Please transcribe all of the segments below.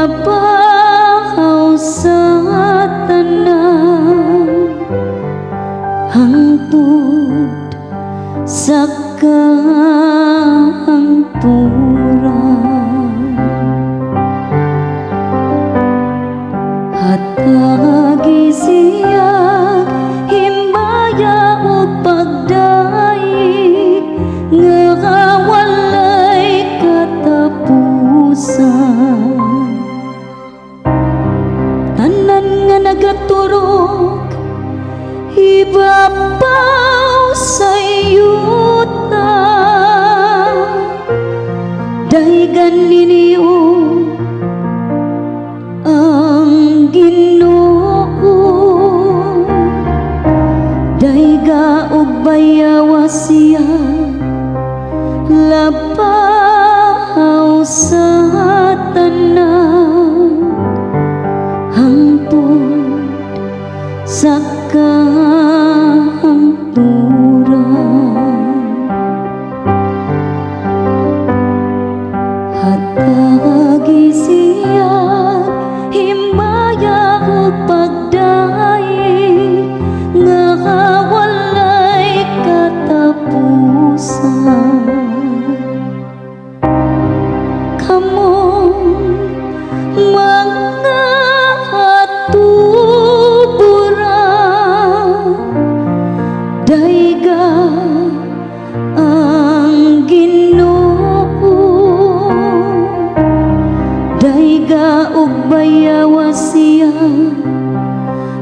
labaw sa tanan hangtod sa kahangturan. Hatagi siya himaya o pagdaig nga walay katapusan. Tanan nga nagaturok ibabaw sa yuta, daygan ninyo ang Ginoo, dayga og bayawa siya labaw sa tanan hangtod sa kahangturan. Hatagi siya himaya o pagdaig nga walay katapusan. Kamong mga hatuburan, dayga ang Ginoo, dayga og bayawa siya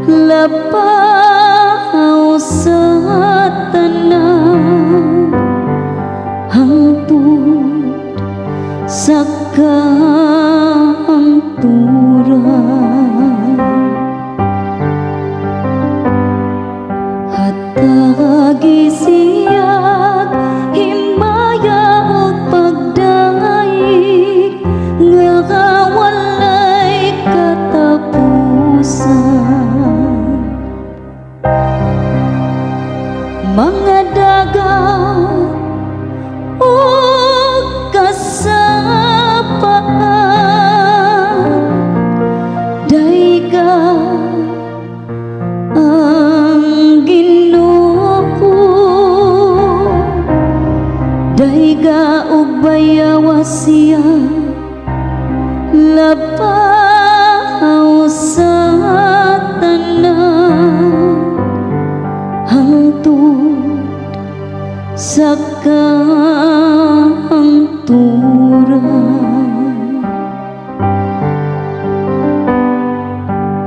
labaw sa tanan hangtod sa kahangturan. Hatagi siya himaya o pagdaig nga walay katapusan. Mga dagat o kasapaan, dayga ang Ginoo, dayga og bayawa siya labaw sa tanan hangtod sa kahangturan.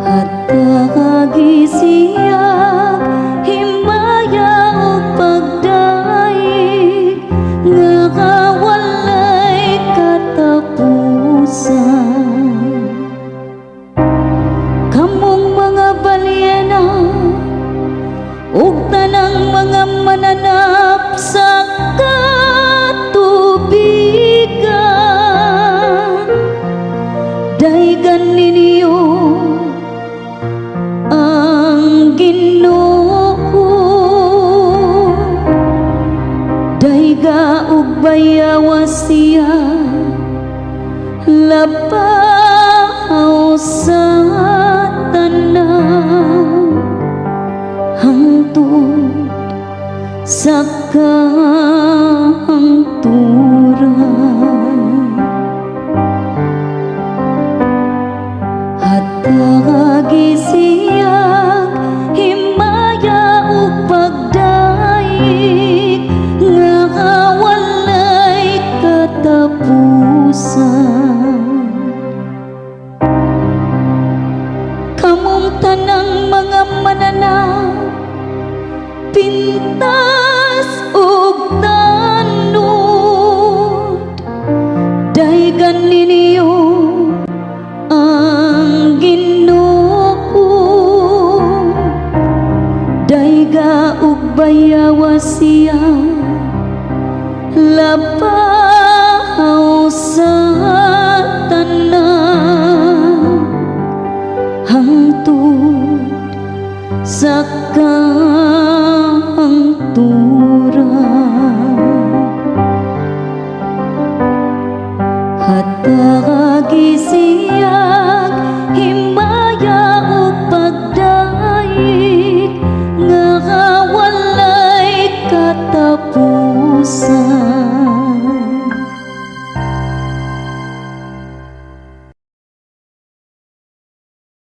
Hatagi siya himaya o pagdaig nga walay katapusan. Kamong mga balyena ug tanang mga mananap sa katubigan, daygan ninyo ang Ginoo, dayga og bayawa siya labaw sa tanan hangtod sa kahangturan. Hatagi siya himaya o pagdaig nga walay katapusan. katapusan.